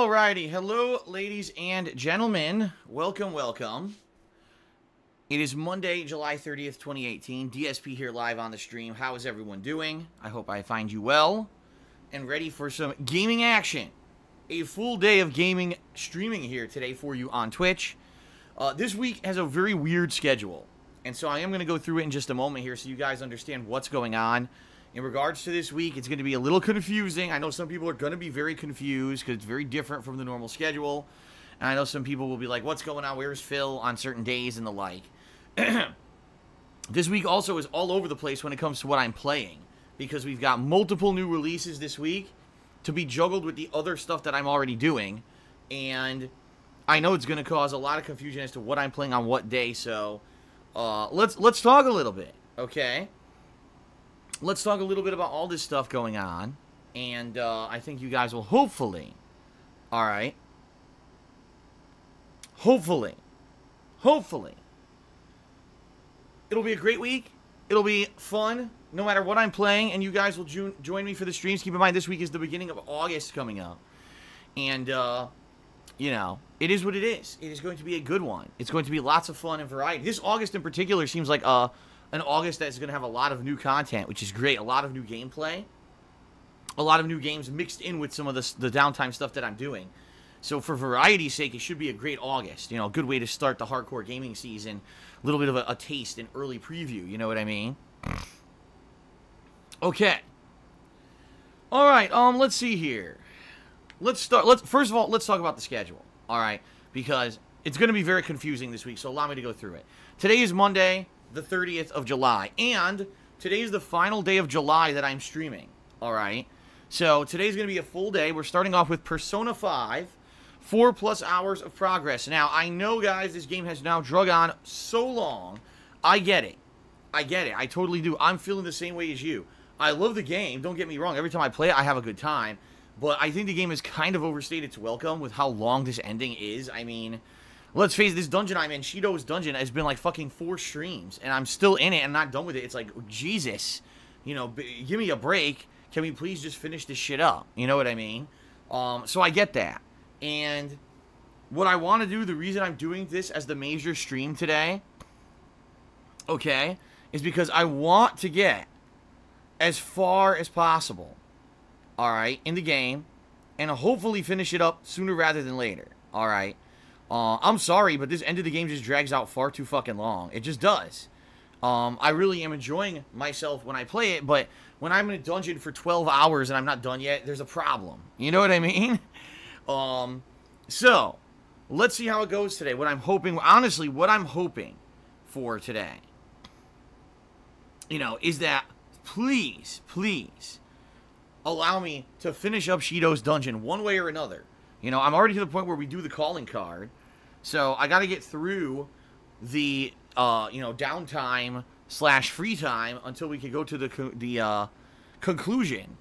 Alrighty, hello ladies and gentlemen, welcome. It is Monday, July 30th, 2018, DSP here live on the stream. How is everyone doing? I hope I find you well and ready for some gaming action. A full day of gaming streaming here today for you on Twitch. This week has a very weird schedule, and so I am going to go through it in just a moment here so you guys understand what's going on. In regards to this week, it's going to be a little confusing. I know some people are going to be very confused because it's very different from the normal schedule. And I know some people will be like, what's going on? Where's Phil on certain days and the like? This week also is all over the place when it comes to what I'm playing, because we've got multiple new releases this week to be juggled with the other stuff that I'm already doing. And I know it's going to cause a lot of confusion as to what I'm playing on what day. So let's talk a little bit, okay? Let's talk a little bit about all this stuff going on, and I think you guys will hopefully, alright, hopefully, it'll be a great week, it'll be fun, no matter what I'm playing, and you guys will join me for the streams. Keep in mind, this week is the beginning of August coming up, and, you know, it is what it is. It is going to be a good one. It's going to be lots of fun and variety. This August in particular seems like, an August that's going to have a lot of new content, which is great. A lot of new gameplay. A lot of new games mixed in with some of the downtime stuff that I'm doing. So for variety's sake, it should be a great August. You know, a good way to start the hardcore gaming season. A little bit of a taste, an early preview. You know what I mean? Okay. Alright, let's see here. First of all, let's talk about the schedule. Alright? Because it's going to be very confusing this week, so allow me to go through it. Today is Monday, the 30th of July, and today is the final day of July that I'm streaming, alright? So, today's going to be a full day. We're starting off with Persona 5, 4+ hours of progress. Now, I know, guys, this game has now drug on so long. I get it. I totally do. I'm feeling the same way as you. I love the game, don't get me wrong. Every time I play it, I have a good time, but I think the game has kind of overstayed its welcome with how long this ending is. I mean, let's face it, this dungeon I'm in, Shido's dungeon, has been like fucking 4 streams, and I'm still in it and not done with it. It's like, Jesus, you know, give me a break. Can we please just finish this shit up? You know what I mean? So I get that. And what I want to do, the reason I'm doing this as the major stream today, okay, is because I want to get as far as possible, alright, in the game, and hopefully finish it up sooner rather than later, alright? I'm sorry, but this end of the game just drags out far too fucking long. It just does. I really am enjoying myself when I play it, but when I'm in a dungeon for 12 hours and I'm not done yet, there's a problem. You know what I mean? So, let's see how it goes today. What I'm hoping, honestly, what I'm hoping for today, you know, is that please allow me to finish up Shido's dungeon one way or another. You know, I'm already to the point where we do the calling card. So, I gotta get through the, you know, downtime / free time until we can go to the conclusion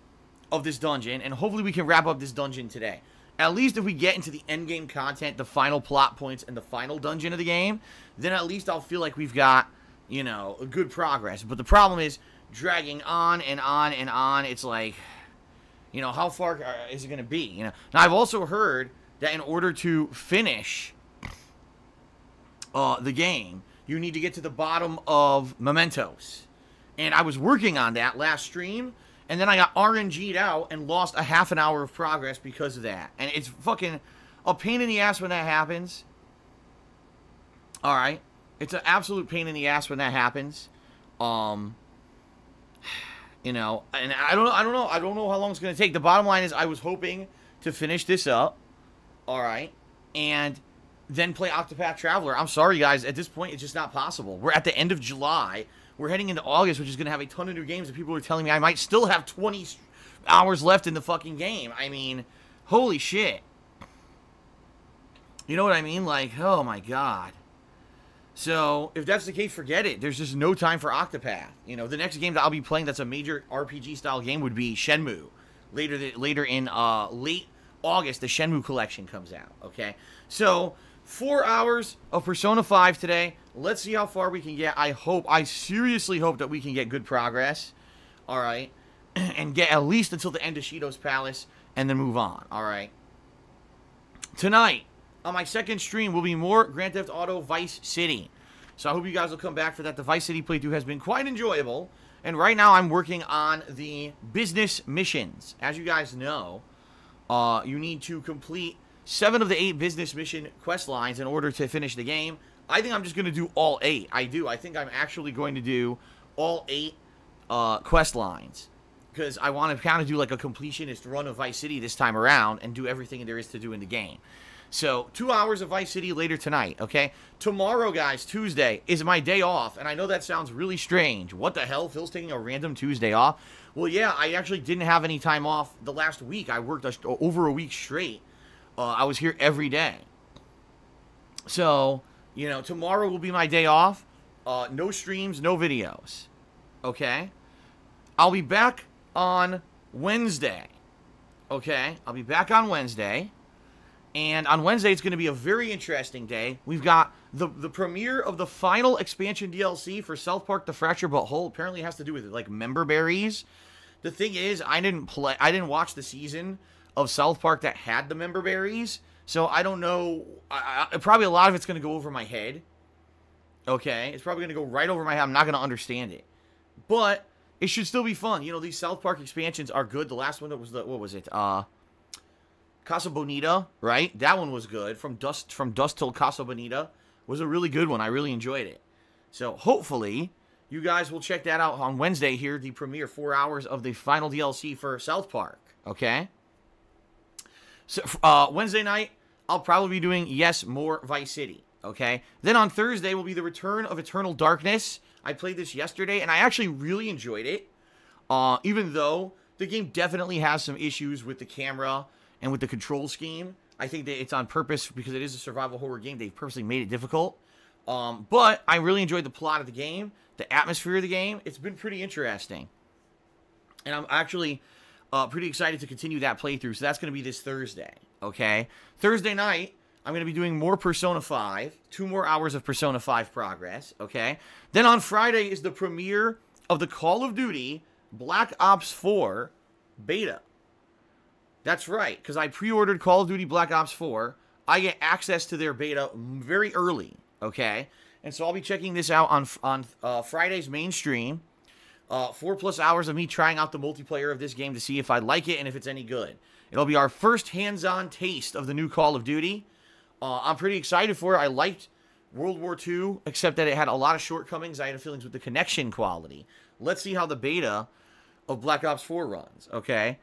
of this dungeon. And hopefully we can wrap up this dungeon today. At least if we get into the endgame content, the final plot points, and the final dungeon of the game, then at least I'll feel like we've got, you know, a good progress. But the problem is dragging on and on and on. It's like, you know, how far is it going to be? You know, now I've also heard that in order to finish the game, you need to get to the bottom of Mementos. And I was working on that last stream, and then I got RNG'd out and lost a half an hour of progress because of that. And it's fucking a pain in the ass when that happens. Alright? It's an absolute pain in the ass when that happens. You know, and I don't know how long it's going to take. The bottom line is I was hoping to finish this up, alright, and then play Octopath Traveler. I'm sorry, guys, at this point, it's just not possible. We're at the end of July. We're heading into August, which is going to have a ton of new games, and people are telling me I might still have 20 hours left in the fucking game. I mean, holy shit. You know what I mean? Like, oh my god. So, if that's the case, forget it. There's just no time for Octopath. You know, the next game that I'll be playing that's a major RPG-style game would be Shenmue. Later in late August, the Shenmue collection comes out, okay? So, 4 hours of Persona 5 today. Let's see how far we can get. I seriously hope that we can get good progress, alright? And get at least until the end of Shido's Palace, and then move on, alright? Tonight, on my second stream, will be more Grand Theft Auto Vice City. So I hope you guys will come back for that. The Vice City playthrough has been quite enjoyable. And right now, I'm working on the business missions. As you guys know, you need to complete 7 of the 8 business mission quest lines in order to finish the game. I think I'm just going to do all 8. I think I'm actually going to do all 8 quest lines. Because I want to kind of do like a completionist run of Vice City this time around and do everything there is to do in the game. So, 2 hours of Vice City later tonight, okay? Tomorrow, guys, Tuesday, is my day off. And I know that sounds really strange. What the hell? Phil's taking a random Tuesday off? Well, yeah, I actually didn't have any time off the last week. I worked over a week straight. I was here every day. So, you know, tomorrow will be my day off. No streams, no videos. Okay? I'll be back on Wednesday. Okay? I'll be back on Wednesday. And on Wednesday, it's going to be a very interesting day. We've got the premiere of the final expansion DLC for South Park: The Fractured But Whole. Apparently, it has to do with like member berries. The thing is, I didn't watch the season of South Park that had the member berries, so I don't know. Probably a lot of it's going to go over my head. Okay, it's probably going to go right over my head. I'm not going to understand it, but it should still be fun. You know, these South Park expansions are good. The last one that was what was it? Casa Bonita, right? That one was good. From Dusk Till Casa Bonita was a really good one. I really enjoyed it. So hopefully you guys will check that out on Wednesday here, the premiere 4 hours of the final DLC for South Park. Okay? So Wednesday night, I'll probably be doing, yes, more Vice City. Okay? Then on Thursday will be the return of Eternal Darkness. I played this yesterday, and I actually really enjoyed it. Even though the game definitely has some issues with the camera and with the control scheme. I think that it's on purpose because it is a survival horror game. They've purposely made it difficult. But I really enjoyed the plot of the game, the atmosphere of the game. It's been pretty interesting. And I'm actually pretty excited to continue that playthrough. So that's going to be this Thursday. Okay? Thursday night, I'm going to be doing more Persona 5. 2 more hours of Persona 5 progress. Okay? Then on Friday is the premiere of the Call of Duty Black Ops 4 beta. That's right, because I pre-ordered Call of Duty Black Ops 4. I get access to their beta very early, okay? And so I'll be checking this out on Friday's main stream. 4+ hours of me trying out the multiplayer of this game to see if I like it and if it's any good. It'll be our first hands-on taste of the new Call of Duty. I'm pretty excited for it. I liked World War II, except that it had a lot of shortcomings. I had feelings with the connection quality. Let's see how the beta of Black Ops 4 runs, okay?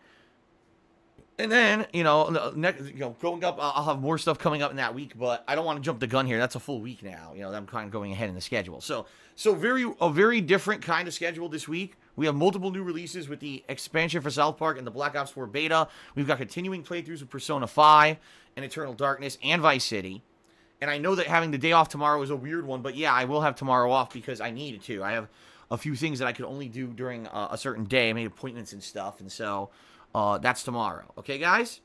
And then, going up, I'll have more stuff coming up in that week, but I don't want to jump the gun here. That's a full week now. You know, I'm kind of going ahead in the schedule. So a very different kind of schedule this week. We have multiple new releases with the expansion for South Park and the Black Ops 4 beta. We've got continuing playthroughs of Persona 5 and Eternal Darkness and Vice City. And I know that having the day off tomorrow is a weird one, but yeah, I will have tomorrow off because I needed to. I have a few things that I could only do during a certain day. I made appointments and stuff, and so that's tomorrow. Okay, guys?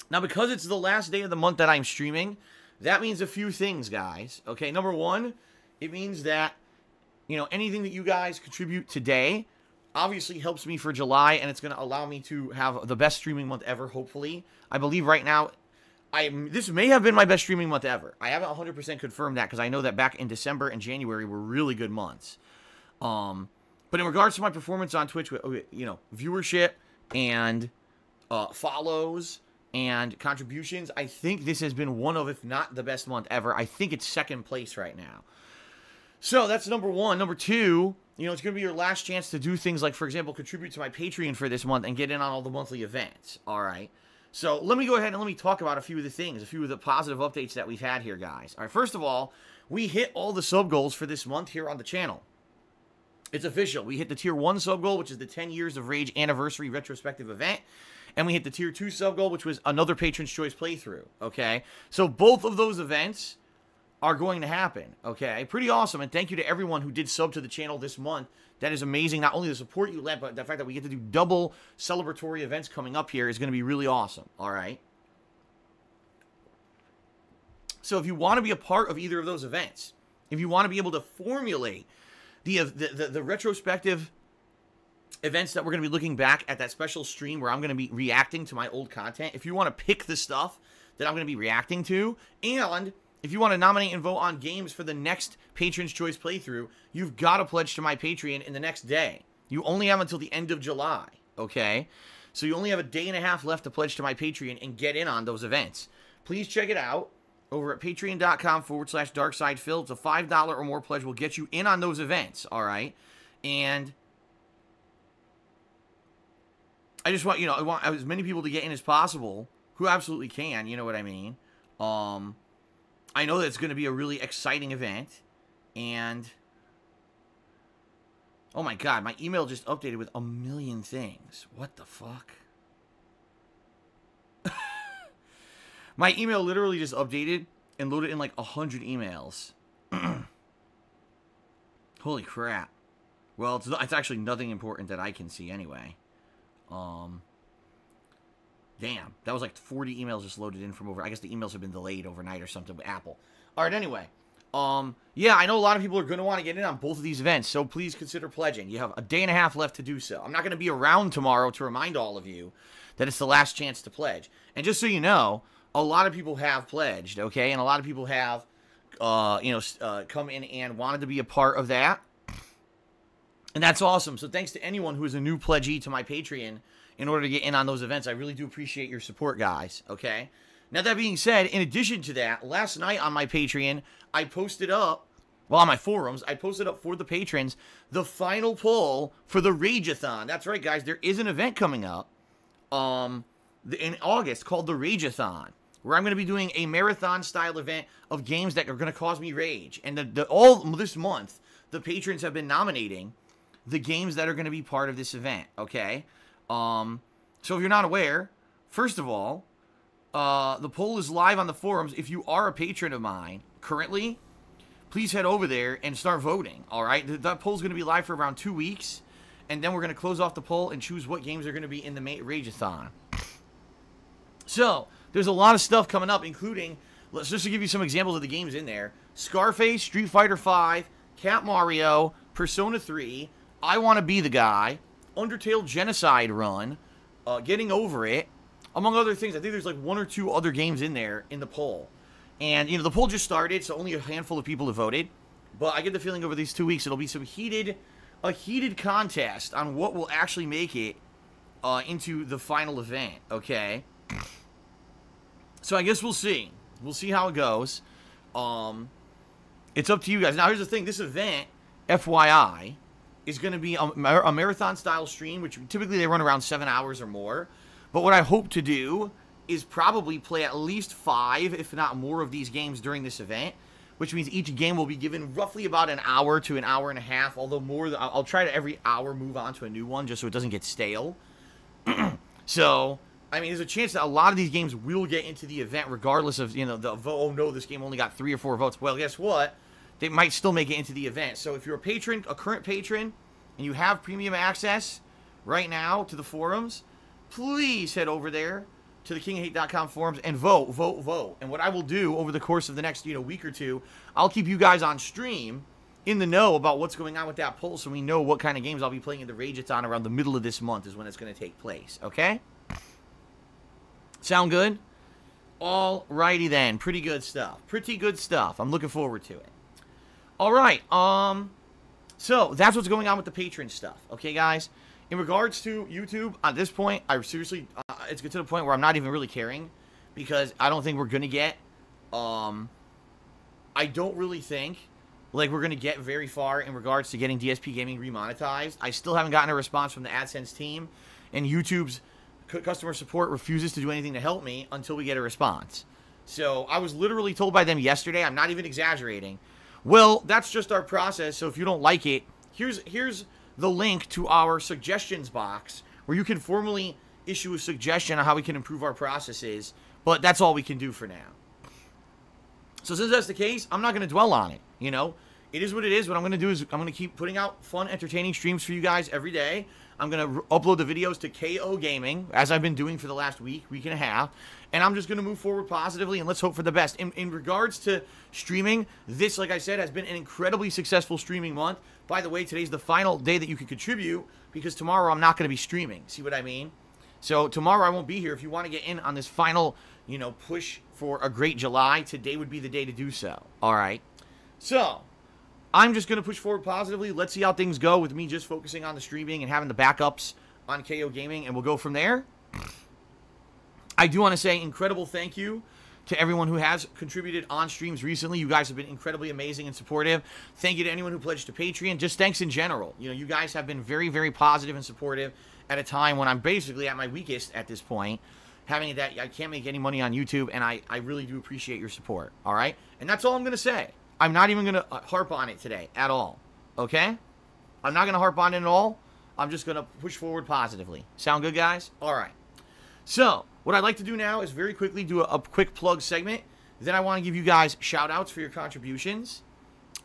Now, because it's the last day of the month that I'm streaming, that means a few things, guys. Okay, number one, it means that, anything that you guys contribute today obviously helps me for July, and it's going to allow me to have the best streaming month ever, hopefully. I believe right now, this may have been my best streaming month ever. I haven't 100% confirmed that, because I know that back in December and January were really good months. But in regards to my performance on Twitch, viewership and follows and contributions, I think this has been one of, if not the best month ever. I think it's second place right now. So that's number one. Number two, it's going to be your last chance to do things like, for example, contribute to my Patreon for this month and get in on all the monthly events. All right. So let me go ahead and let me talk about a few of the things, a few of the positive updates that we've had here, guys. All right. First of all, we hit all the sub goals for this month here on the channel. It's official. We hit the Tier 1 sub goal, which is the 10 Years of Rage Anniversary Retrospective event. And we hit the Tier 2 sub goal, which was another Patron's Choice playthrough. Okay? So both of those events are going to happen. Okay? Pretty awesome. And thank you to everyone who did sub to the channel this month. That is amazing. Not only the support you lent, but the fact that we get to do double celebratory events coming up here is going to be really awesome. All right? So if you want to be a part of either of those events, if you want to be able to formulate the retrospective events that we're going to be looking back at that special stream where I'm going to be reacting to my old content. If you want to pick the stuff that I'm going to be reacting to, and if you want to nominate and vote on games for the next Patron's Choice playthrough, you've got to pledge to my Patreon in the next day. You only have until the end of July, okay? So you only have a day and a half left to pledge to my Patreon and get in on those events. Please check it out over at patreon.com/darksidefil. It's a $5 or more pledge will get you in on those events, all right? And I just want, I want as many people to get in as possible who absolutely can, you know what I mean? I know that it's going to be a really exciting event, and oh my god, my email just updated with a million things. What the fuck? My email literally just updated and loaded in like 100 emails. Holy crap. Well, it's actually nothing important that I can see anyway. Damn, that was like 40 emails just loaded in from over. I guess the emails have been delayed overnight or something with Apple. All right, anyway. Yeah, I know a lot of people are going to want to get in on both of these events, so please consider pledging. You have a day and a half left to do so. I'm not going to be around tomorrow to remind all of you that it's the last chance to pledge. And just so you know, a lot of people have pledged, okay? And a lot of people have, come in and wanted to be a part of that. And that's awesome. So thanks to anyone who is a new pledgee to my Patreon in order to get in on those events. I really do appreciate your support, guys, okay? Now, that being said, in addition to that, last night on my Patreon, I posted up, well, on my forums, I posted up for the patrons the final poll for the Rageathon. That's right, guys. There is an event coming up in August called the Rageathon, where I'm going to be doing a marathon-style event of games that are going to cause me rage. And all this month, the patrons have been nominating the games that are going to be part of this event, okay? So if you're not aware, first of all, the poll is live on the forums. If you are a patron of mine currently, please head over there and start voting, all right? That poll is going to be live for around 2 weeks, and then we're going to close off the poll and choose what games are going to be in the Rageathon. So, there's a lot of stuff coming up, including, just to give you some examples of the games in there, Scarface, Street Fighter V, Cat Mario, Persona 3, I Want to Be the Guy, Undertale Genocide Run, Getting Over It, among other things. I think there's like 1 or 2 other games in there in the poll. And, the poll just started, so only a handful of people have voted. But I get the feeling over these 2 weeks it'll be a heated contest on what will actually make it into the final event, okay? So I guess we'll see. We'll see how it goes. It's up to you guys. Now, here's the thing. This event, FYI, is going to be a marathon-style stream, which typically they run around 7 hours or more. But what I hope to do is probably play at least 5, if not more, of these games during this event, which means each game will be given roughly about an hour to an hour and a half, although I'll try to every hour move on to a new one just so it doesn't get stale. So, I mean, there's a chance that a lot of these games will get into the event regardless of, the vote. Oh, no, this game only got 3 or 4 votes. Well, guess what? They might still make it into the event. So if you're a patron, a current patron, and you have premium access right now to the forums, please head over there to the KingOfHate.com forums and vote, vote, vote. And what I will do over the course of the next, week or two, I'll keep you guys on stream in the know about what's going on with that poll so we know what kind of games I'll be playing in the Rageathon around the middle of this month is when it's going to take place, okay? Sound good? Alrighty then. Pretty good stuff. Pretty good stuff. I'm looking forward to it. Alright, so that's what's going on with the patron stuff, okay, guys? In regards to YouTube, at this point, I seriously, it's get to the point where I'm not even really caring, because I don't think we're going to get, I don't really think, like, we're going to get very far in regards to getting DSP Gaming remonetized. I still haven't gotten a response from the AdSense team, and YouTube's customer support refuses to do anything to help me until we get a response. So, I was literally told by them yesterday, I'm not even exaggerating, well, that's just our process, so if you don't like it, here's the link to our suggestions box where you can formally issue a suggestion on how we can improve our processes, but that's all we can do for now. So since that's the case, I'm not going to dwell on it, It is what it is. What I'm going to do is I'm going to keep putting out fun, entertaining streams for you guys every day. I'm going to upload the videos to KO Gaming, as I've been doing for the last week and a half. And I'm just going to move forward positively, and let's hope for the best. In regards to streaming, this, like I said, has been an incredibly successful streaming month. By the way, today's the final day that you can contribute, because tomorrow I'm not going to be streaming. See what I mean? So tomorrow I won't be here. If you want to get in on this final, push for a great July, today would be the day to do so. All right? So I'm just going to push forward positively. Let's see how things go with me just focusing on the streaming and having the backups on KO Gaming, and we'll go from there. I do want to say incredible thank you to everyone who has contributed on streams recently. You guys have been incredibly amazing and supportive. Thank you to anyone who pledged to Patreon. Just thanks in general. You guys have been very, very positive and supportive at a time when I'm basically at my weakest at this point, having that I can't make any money on YouTube, and I really do appreciate your support, all right? And that's all I'm going to say. I'm not even going to harp on it today at all, okay? I'm not going to harp on it at all. I'm just going to push forward positively. Sound good, guys? All right. So what I'd like to do now is very quickly do a quick plug segment. Then I want to give you guys shout-outs for your contributions,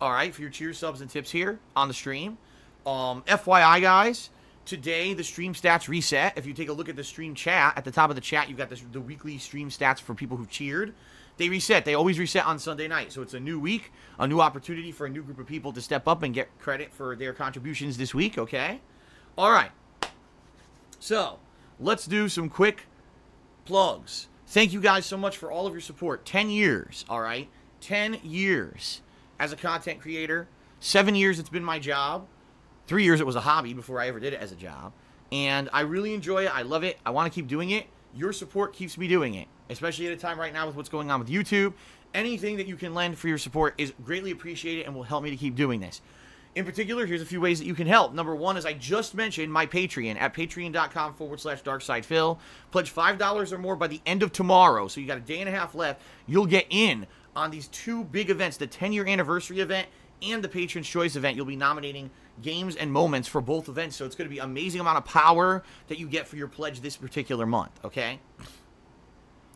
all right, for your cheers, subs, and tips here on the stream. FYI, guys, today the stream stats reset. If you take a look at the stream chat, at the top of the chat, you've got the weekly stream stats for people who cheered. They reset. They always reset on Sunday night. So it's a new week, a new opportunity for a new group of people to step up and get credit for their contributions this week, okay? All right. So let's do some quick plugs. Thank you guys so much for all of your support. 10 years, all right? 10 years as a content creator. 7 years it's been my job. 3 years it was a hobby before I ever did it as a job. And I really enjoy it. I love it. I want to keep doing it. Your support keeps me doing it, especially at a time right now with what's going on with YouTube. Anything that you can lend for your support is greatly appreciated and will help me to keep doing this. In particular, here's a few ways that you can help. Number one, as I just mentioned, my Patreon at patreon.com/DarkSidePhil. Pledge $5 or more by the end of tomorrow, so you got a day and a half left. You'll get in on these two big events, the 10-year anniversary event and the Patron's Choice event. You'll be nominating games and moments for both events, so it's going to be an amazing amount of power that you get for your pledge this particular month, okay?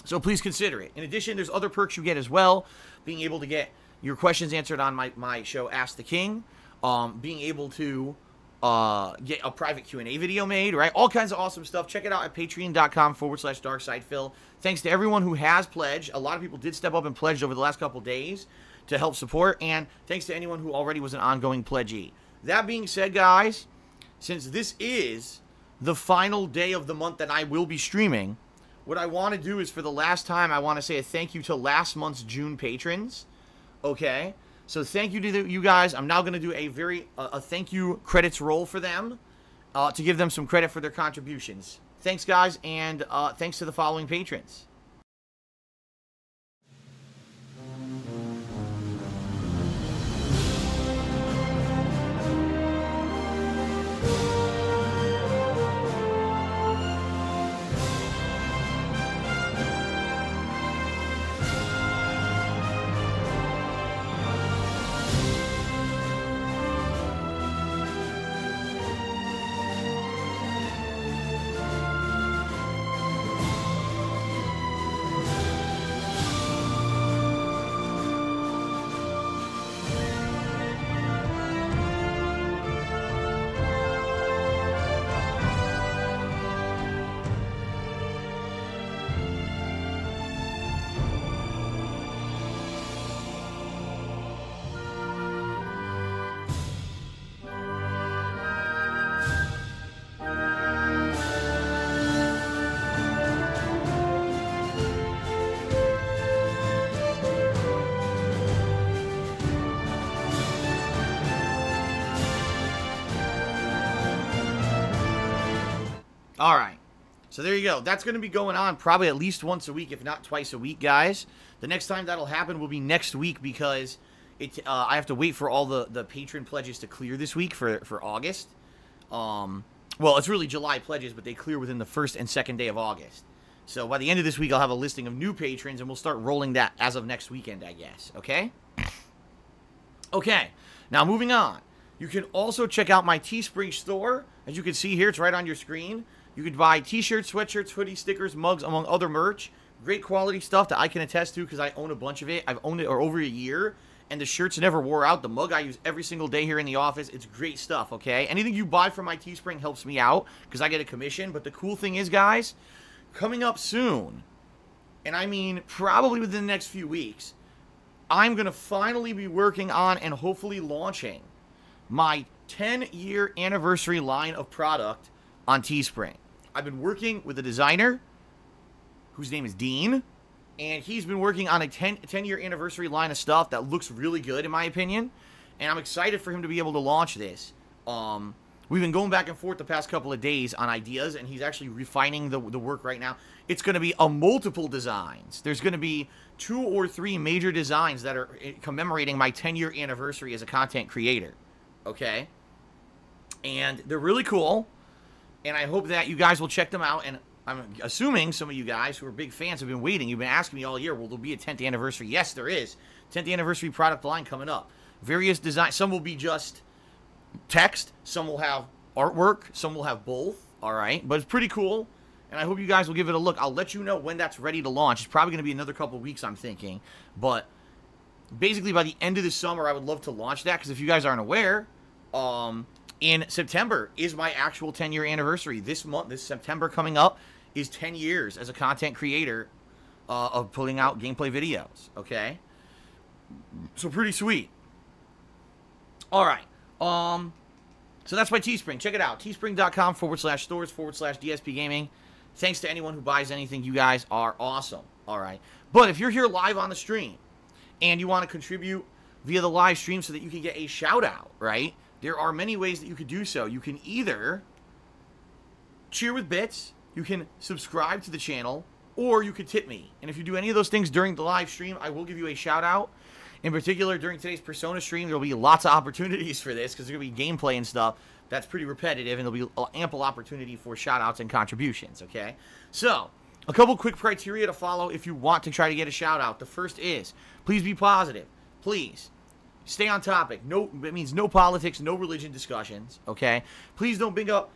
So please consider it. In addition, there's other perks you get as well. Being able to get your questions answered on my show, Ask the King. Being able to get a private Q&A video made, right? All kinds of awesome stuff. Check it out at patreon.com/DarkSidePhil. Thanks to everyone who has pledged. A lot of people did step up and pledged over the last couple days to help support. And thanks to anyone who already was an ongoing pledgee. That being said, guys, since this is the final day of the month that I will be streaming, what I want to do is, for the last time, I want to say a thank you to last month's June patrons. Okay? So thank you to you guys. I'm now going to do a thank you credits roll for them to give them some credit for their contributions. Thanks, guys, and thanks to the following patrons. All right, so there you go. That's going to be going on probably at least once a week, if not twice a week, guys. The next time that'll happen will be next week, because I have to wait for all the patron pledges to clear this week for August. Well, it's really July pledges, but they clear within the first and second day of August. So by the end of this week, I'll have a listing of new patrons, and we'll start rolling that as of next weekend, I guess. Okay? Okay, now moving on. You can also check out my Teespring store. As you can see here, it's right on your screen. You can buy t-shirts, sweatshirts, hoodies, stickers, mugs, among other merch. Great quality stuff that I can attest to because I own a bunch of it. I've owned it for over a year, and the shirts never wore out. The mug I use every single day here in the office. It's great stuff, okay? Anything you buy from my Teespring helps me out because I get a commission. But the cool thing is, guys, coming up soon, and I mean probably within the next few weeks, I'm going to finally be working on and hopefully launching my 10-year anniversary line of product on Teespring. I've been working with a designer whose name is Dean, and he's been working on a 10-year anniversary line of stuff that looks really good, in my opinion. And I'm excited for him to be able to launch this. We've been going back and forth the past couple of days on ideas, and he's actually refining the work right now. It's going to be a multiple designs. There's going to be 2 or 3 major designs that are commemorating my 10-year anniversary as a content creator. Okay? And they're really cool, and I hope that you guys will check them out. And I'm assuming some of you guys who are big fans have been waiting. You've been asking me all year, will there be a 10th anniversary? Yes, there is. 10th anniversary product line coming up. Various designs. Some will be just text. Some will have artwork. Some will have both. All right? But it's pretty cool, and I hope you guys will give it a look. I'll let you know when that's ready to launch. It's probably going to be another couple weeks, I'm thinking. But basically, by the end of the summer, I would love to launch that, because if you guys aren't aware, in September is my actual 10-year anniversary. This month, this September coming up, is 10 years as a content creator of putting out gameplay videos, okay? So pretty sweet. All right. So that's my Teespring. Check it out. Teespring.com/stores/DSP Gaming. Thanks to anyone who buys anything. You guys are awesome. All right. But if you're here live on the stream and you want to contribute via the live stream so that you can get a shout out, right? There are many ways that you could do so. You can either cheer with bits, you can subscribe to the channel, or you could tip me. And if you do any of those things during the live stream, I will give you a shout out. In particular, during today's Persona stream, there will be lots of opportunities for this, because there's going to be gameplay and stuff that's pretty repetitive, and there'll be ample opportunity for shout outs and contributions, okay? So, a couple quick criteria to follow if you want to try to get a shout out. The first is, please be positive. Please. Stay on topic. No, it means no politics, no religion discussions, okay? Please don't bring up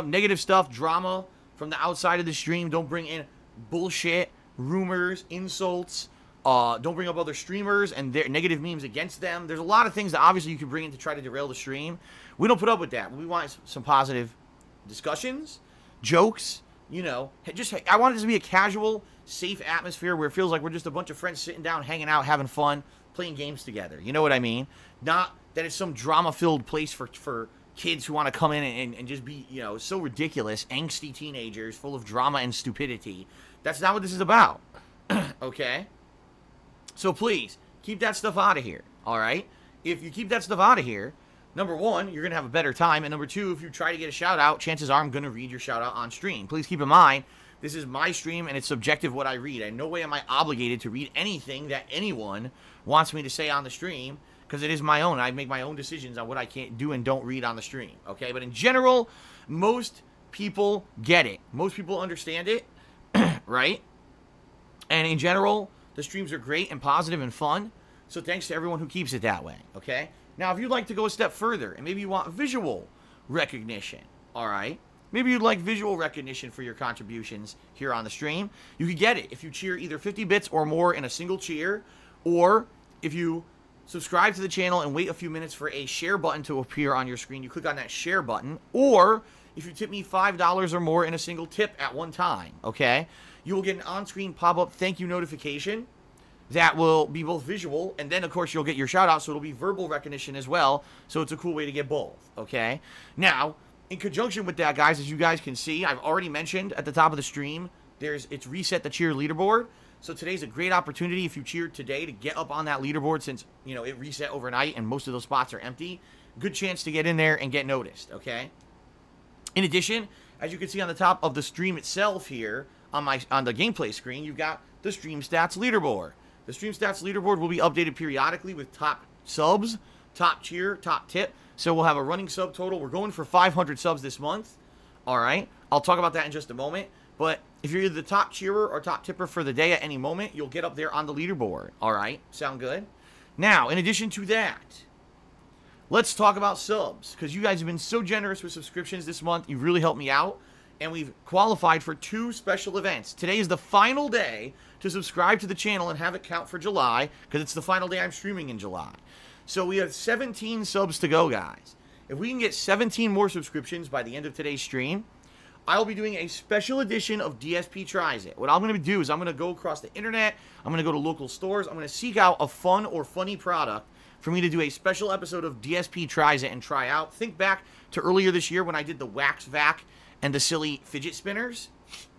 negative stuff, drama from the outside of the stream. Don't bring in bullshit, rumors, insults. Don't bring up other streamers and their negative memes against them. There's a lot of things that obviously you can bring in to try to derail the stream. We don't put up with that. We want some positive discussions, jokes, you know. I want it to be a casual, safe atmosphere where it feels like we're just a bunch of friends sitting down, hanging out, having fun, playing games together. You know what I mean? Not that it's some drama-filled place for kids who want to come in and just be, you know, so ridiculous, angsty teenagers full of drama and stupidity. That's not what this is about. Okay? So please, keep that stuff out of here, all right? If you keep that stuff out of here, number one, you're going to have a better time, and number two, if you try to get a shout-out, chances are I'm going to read your shout-out on stream. Please keep in mind, this is my stream, and it's subjective what I read. In no way am I obligated to read anything that anyone wants me to say on the stream, because it is my own. I make my own decisions on what I can't do and don't read on the stream, okay? But in general, most people get it. Most people understand it, right? And in general, the streams are great and positive and fun, so thanks to everyone who keeps it that way, okay? Now, if you'd like to go a step further, and maybe you want visual recognition, all right? Maybe you'd like visual recognition for your contributions here on the stream. You could get it if you cheer either 50 bits or more in a single cheer, or if you subscribe to the channel and wait a few minutes for a share button to appear on your screen. You click on that share button, or if you tip me $5 or more in a single tip at one time, okay? You will get an on-screen pop-up thank you notification that will be both visual, and then, of course, you'll get your shout-out, so it'll be verbal recognition as well, so it's a cool way to get both, okay? Now, in conjunction with that, guys, as you guys can see, I've already mentioned at the top of the stream, it's reset the cheer leaderboard, so today's a great opportunity if you cheered today to get up on that leaderboard since, you know, it reset overnight and most of those spots are empty. Good chance to get in there and get noticed, okay? In addition, as you can see on the top of the stream itself here, on the gameplay screen, you've got the Stream Stats leaderboard. The Stream Stats leaderboard will be updated periodically with top subs, top cheer, top tip. So we'll have a running sub total. We're going for 500 subs this month. All right. I'll talk about that in just a moment. But if you're either the top cheerer or top tipper for the day at any moment, you'll get up there on the leaderboard. All right. Sound good? Now, in addition to that, let's talk about subs, because you guys have been so generous with subscriptions this month. You've really helped me out. and we've qualified for 2 special events. Today is the final day to subscribe to the channel and have it count for July, because it's the final day I'm streaming in July. So we have 17 subs to go, guys. If we can get 17 more subscriptions by the end of today's stream, I'll be doing a special edition of DSP Tries It. What I'm going to do is I'm going to go across the internet, I'm going to go to local stores, I'm going to seek out a fun or funny product for me to do a special episode of DSP Tries It and try out. Think back to earlier this year when I did the wax vac and the silly fidget spinners.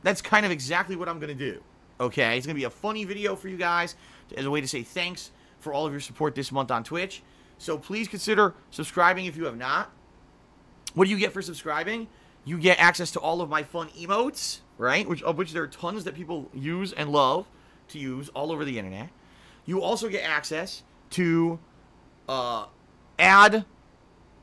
That's kind of exactly what I'm going to do. Okay, it's going to be a funny video for you guys as a way to say thanks for all of your support this month on Twitch. So please consider subscribing if you have not. What do you get for subscribing? You get access to all of my fun emotes, right? Of which there are tons that people use and love to use all over the internet. You also get access to ad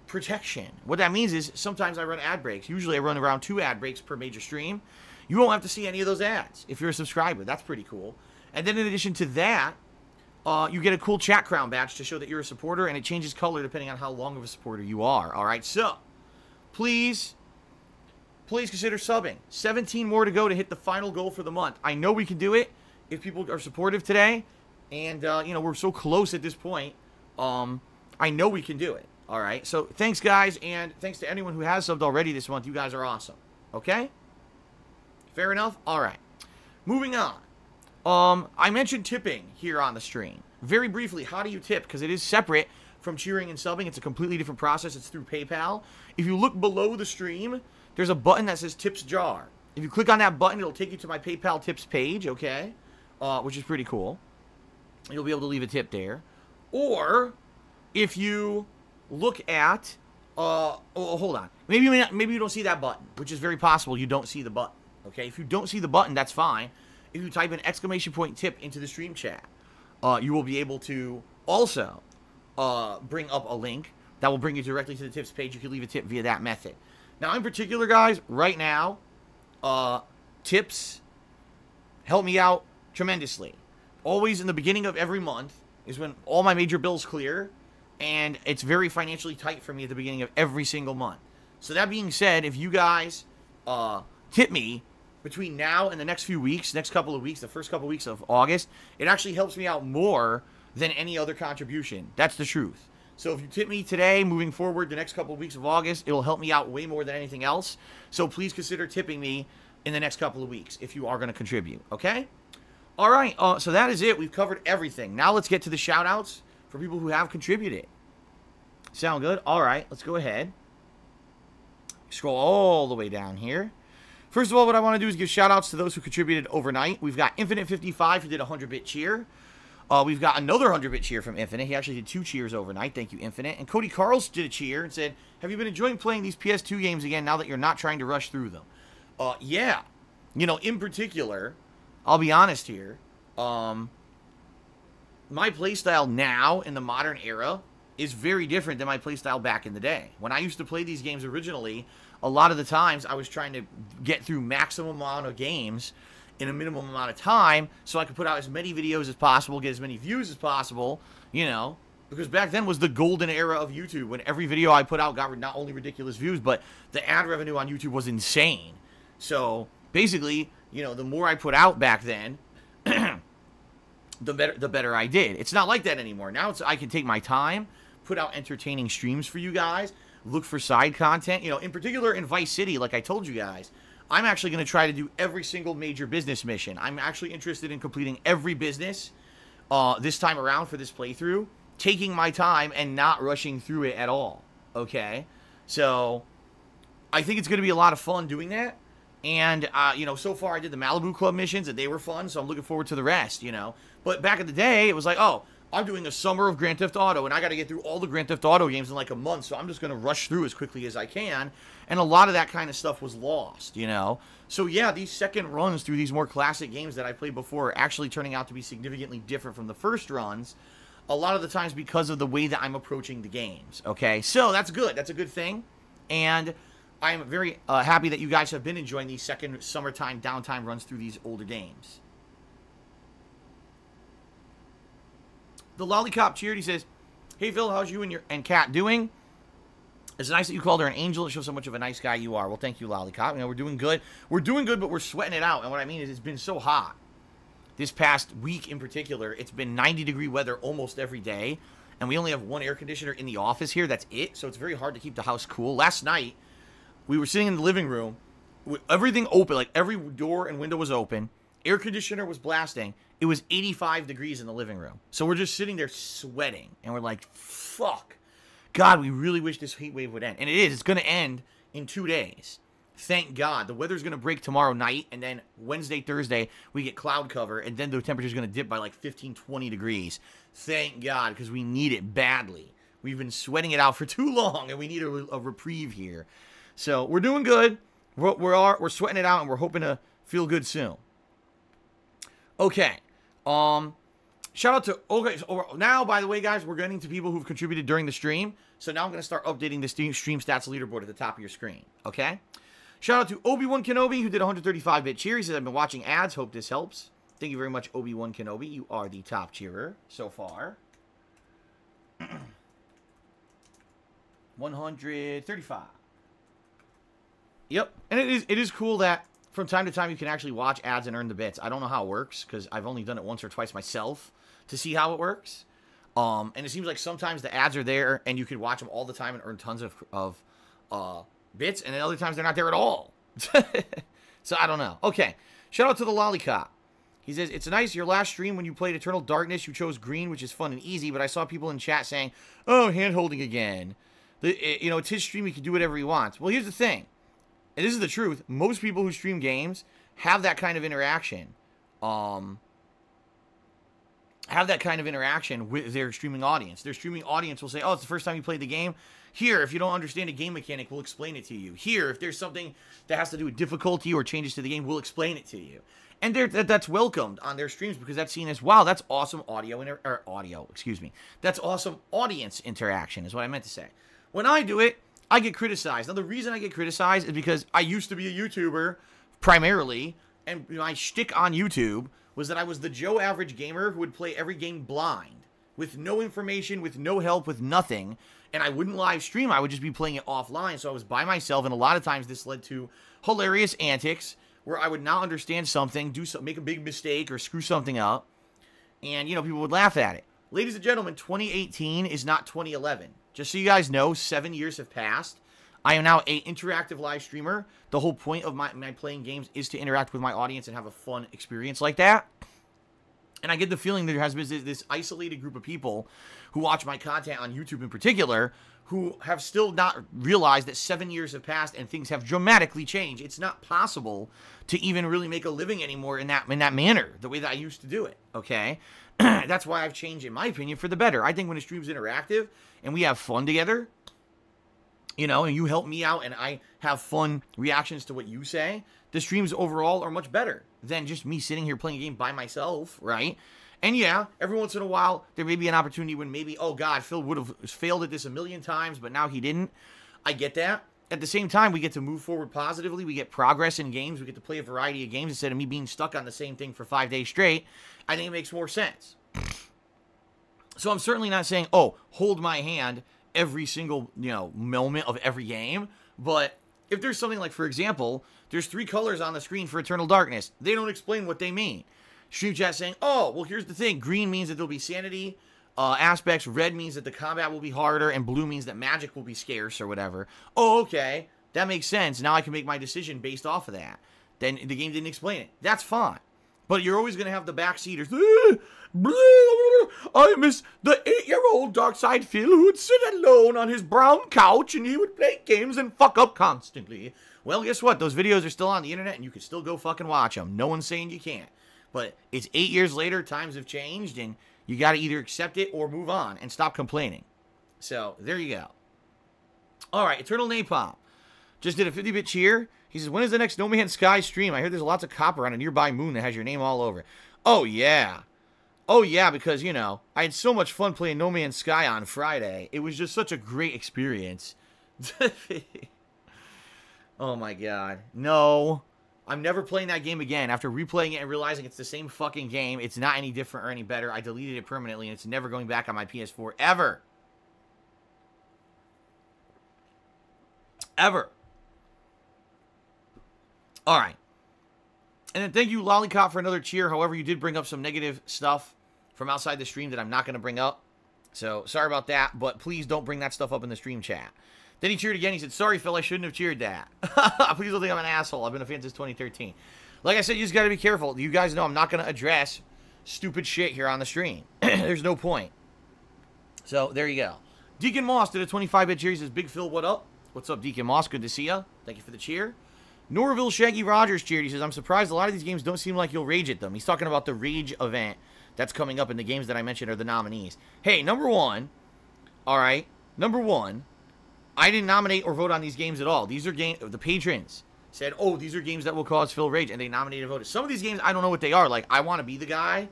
protection. What that means is sometimes I run ad breaks. Usually I run around 2 ad breaks per major stream. You won't have to see any of those ads if you're a subscriber. That's pretty cool. And then in addition to that, you get a cool chat crown badge to show that you're a supporter, and it changes color depending on how long of a supporter you are. All right, so please consider subbing. 17 more to go to hit the final goal for the month. I know we can do it if people are supportive today, and you know, we're so close at this point. I know we can do it. All right, so thanks, guys, and thanks to anyone who has subbed already this month. You guys are awesome. Okay? Fair enough? All right. Moving on. I mentioned tipping here on the stream. Very briefly, how do you tip? Because it is separate from cheering and subbing. It's a completely different process. It's through PayPal. If you look below the stream, there's a button that says Tips Jar. If you click on that button, it'll take you to my PayPal tips page, okay? Which is pretty cool. You'll be able to leave a tip there. Or, if you look at... hold on. Maybe you don't see that button, which is very possible you don't see the button, okay? If you don't see the button, that's fine. If you type an exclamation point tip into the stream chat, you will be able to also bring up a link that will bring you directly to the tips page. You can leave a tip via that method. Now, in particular, guys, right now, tips help me out tremendously. Always in the beginning of every month is when all my major bills clear, and it's very financially tight for me at the beginning of every single month. So that being said, if you guys tip me between now and the next few weeks, next couple of weeks, the first couple of weeks of August, it actually helps me out more than any other contribution. That's the truth. So if you tip me today, moving forward the next couple of weeks of August, it'll help me out way more than anything else. So please consider tipping me in the next couple of weeks if you are going to contribute, okay? All right, so that is it. We've covered everything. Now let's get to the shout-outs for people who have contributed. Sound good? All right, let's go ahead. Scroll all the way down here. First of all, what I want to do is give shout-outs to those who contributed overnight. We've got Infinite55 who did a 100-bit cheer. We've got another 100-bit cheer from Infinite. He actually did 2 cheers overnight. Thank you, Infinite. And Cody Carls did a cheer and said, have you been enjoying playing these PS2 games again now that you're not trying to rush through them? Yeah. You know, in particular, I'll be honest here, my playstyle now in the modern era is very different than my playstyle back in the day. When I used to play these games originally, a lot of the times I was trying to get through maximum amount of games in a minimum amount of time so I could put out as many videos as possible, get as many views as possible, you know, because back then was the golden era of YouTube when every video I put out got not only ridiculous views, but the ad revenue on YouTube was insane. So basically, you know, the more I put out back then, the better I did. It's not like that anymore. Now I can take my time, put out entertaining streams for you guys, look for side content. You know, in particular in Vice City, like I told you guys, I'm actually going to try to do every single major business mission. I'm actually interested in completing every business this time around for this playthrough, taking my time and not rushing through it at all, okay? So I think it's going to be a lot of fun doing that. And, you know, so far I did the Malibu Club missions, and they were fun, so I'm looking forward to the rest, you know. But back in the day, it was like, oh, I'm doing a summer of Grand Theft Auto, and I got to get through all the Grand Theft Auto games in like a month, so I'm just going to rush through as quickly as I can. And a lot of that kind of stuff was lost, you know. So, yeah, these second runs through these more classic games that I played before are actually turning out to be significantly different from the first runs, a lot of the times because of the way that I'm approaching the games, okay? So, that's good. That's a good thing. And I'm very happy that you guys have been enjoying these second summertime downtime runs through these older games. The Lollipop cheered. He says, hey, Phil, how's you and Kat doing? It's nice that you called her an angel. It shows how much of a nice guy you are. Well, thank you, Lollipop. You know, we're doing good. We're doing good, but we're sweating it out. And what I mean is it's been so hot. This past week in particular, it's been 90-degree weather almost every day. And we only have one air conditioner in the office here. That's it. So it's very hard to keep the house cool. Last night, we were sitting in the living room with everything open. Like, every door and window was open. Air conditioner was blasting. It was 85 degrees in the living room. So we're just sitting there sweating. And we're like, fuck. God, we really wish this heat wave would end. And it is. It's going to end in 2 days. Thank God. The weather's going to break tomorrow night. And then Wednesday, Thursday, we get cloud cover. And then the temperature's going to dip by like 15, 20 degrees. Thank God, because we need it badly. We've been sweating it out for too long. And we need a reprieve here. So we're doing good. We're sweating it out. And we're hoping to feel good soon. Okay. Shout out to, okay, so now, by the way, guys, we're getting to people who've contributed during the stream. So now I'm going to start updating the stream stats leaderboard at the top of your screen, okay? Shout out to Obi-Wan Kenobi, who did 135-bit cheer. He says, I've been watching ads. Hope this helps. Thank you very much, Obi-Wan Kenobi. You are the top cheerer so far. 135. Yep, and it is cool that from time to time you can actually watch ads and earn the bits. I don't know how it works, because I've only done it once or twice myself to see how it works. And it seems like sometimes the ads are there and you can watch them all the time and earn tons of bits, and then other times they're not there at all. So I don't know. Okay, shout out to the Lollipop. He says, it's nice, your last stream when you played Eternal Darkness, you chose green, which is fun and easy, but I saw people in chat saying, oh, hand-holding again. You know, it's his stream, he can do whatever he wants. Well, here's the thing, and this is the truth, most people who stream games have that kind of interaction. With their streaming audience. Their streaming audience will say, oh, it's the first time you played the game. Here, if you don't understand a game mechanic, we'll explain it to you. Here, if there's something that has to do with difficulty or changes to the game, we'll explain it to you. And that's welcomed on their streams because that's seen as, wow, that's awesome that's awesome audience interaction is what I meant to say. When I do it, I get criticized. Now, the reason I get criticized is because I used to be a YouTuber primarily, and my shtick on YouTube was that I was the Joe average gamer who would play every game blind, with no information, with no help, with nothing, and I wouldn't live stream. I would just be playing it offline, so I was by myself, and a lot of times this led to hilarious antics where I would not understand something, make a big mistake, or screw something up, and, you know, people would laugh at it. Ladies and gentlemen, 2018 is not 2011. Just so you guys know, 7 years have passed. I am now an interactive live streamer. The whole point of my playing games is to interact with my audience and have a fun experience like that. And I get the feeling there has been this isolated group of people who watch my content on YouTube in particular who have still not realized that 7 years have passed and things have dramatically changed. It's not possible to even really make a living anymore in that manner, the way that I used to do it, okay? That's why I've changed, in my opinion, for the better. I think when a stream's interactive and we have fun together, you know, and you help me out and I have fun reactions to what you say, the streams overall are much better than just me sitting here playing a game by myself, right? And yeah, every once in a while, there may be an opportunity when maybe, oh God, Phil would have failed at this a million times, but now he didn't. I get that. At the same time, we get to move forward positively. We get progress in games. We get to play a variety of games instead of me being stuck on the same thing for 5 days straight. I think it makes more sense. So I'm certainly not saying, oh, hold my hand every single, you know, moment of every game. But if there's something like, for example, there's 3 colors on the screen for Eternal Darkness. They don't explain what they mean. Stream chat saying, oh, well, here's the thing. Green means that there'll be sanity aspects. Red means that the combat will be harder. And blue means that magic will be scarce or whatever. Oh, okay. That makes sense. Now I can make my decision based off of that. Then the game didn't explain it. That's fine. But you're always going to have the backseaters. I miss the 8-year-old Darkside Phil who would sit alone on his brown couch and he would play games and fuck up constantly. Well, guess what? Those videos are still on the internet and you can still go fucking watch them. No one's saying you can't. But it's 8 years later, times have changed, and you got to either accept it or move on and stop complaining. So, there you go. Alright, Eternal Napalm. Just did a 50-bit cheer. He says, when is the next No Man's Sky stream? I heard there's lots of copper on a nearby moon that has your name all over. Oh, yeah. Oh, yeah, because, you know, I had so much fun playing No Man's Sky on Friday. It was just such a great experience. Oh, my God. No. I'm never playing that game again. After replaying it and realizing it's the same fucking game, it's not any different or any better. I deleted it permanently, and it's never going back on my PS4 ever. Ever. All right. And then thank you, Lollipop, for another cheer. However, you did bring up some negative stuff from outside the stream that I'm not going to bring up. So, sorry about that, but please don't bring that stuff up in the stream chat. Then he cheered again. He said, sorry, Phil, I shouldn't have cheered that. Please don't think I'm an asshole. I've been a fan since 2013. Like I said, you just got to be careful. You guys know I'm not going to address stupid shit here on the stream. There's no point. So, there you go. Deacon Moss did a 25-bit cheer. He says, Big Phil, what up? What's up, Deacon Moss? Good to see ya. Thank you for the cheer. Norville Shaggy Rogers cheered. He says, I'm surprised a lot of these games don't seem like you'll rage at them. He's talking about the Rage event that's coming up, in the games that I mentioned are the nominees. Hey, number one, all right, number one, I didn't nominate or vote on these games at all. These are games, the patrons said, oh, these are games that will cause Phil rage, and they nominated and voted. Some of these games, I don't know what they are. Like, I Want to Be the Guy,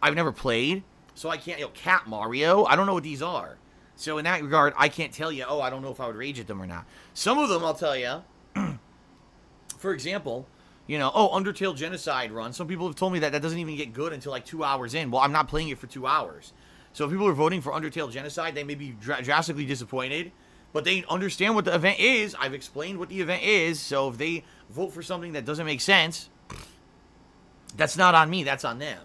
I've never played, so I can't, Cat Mario, I don't know what these are. So in that regard, I can't tell you, oh, I don't know if I would rage at them or not. Some of them, I'll tell you, for example, Undertale Genocide Run. Some people have told me that doesn't even get good until like 2 hours in. Well, I'm not playing it for 2 hours. So if people are voting for Undertale Genocide, they may be drastically disappointed. But they understand what the event is. I've explained what the event is. So if they vote for something that doesn't make sense, that's not on me. That's on them,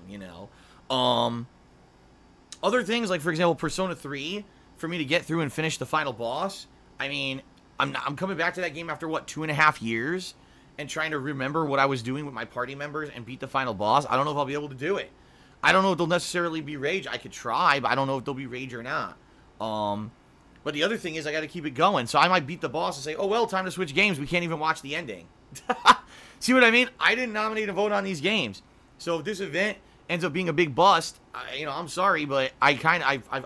Other things, like, for example, Persona 3, for me to get through and finish the final boss, I mean, I'm coming back to that game after, 2.5 years? And trying to remember what I was doing with my party members and beat the final boss. I don't know if I'll be able to do it. I don't know if they'll necessarily be rage. I could try, but I don't know if they'll be rage or not. But the other thing is I got to keep it going. So I might beat the boss and say, oh, well, time to switch games. We can't even watch the ending. See what I mean? I didn't nominate and vote on these games. So if this event ends up being a big bust, I'm sorry, but I've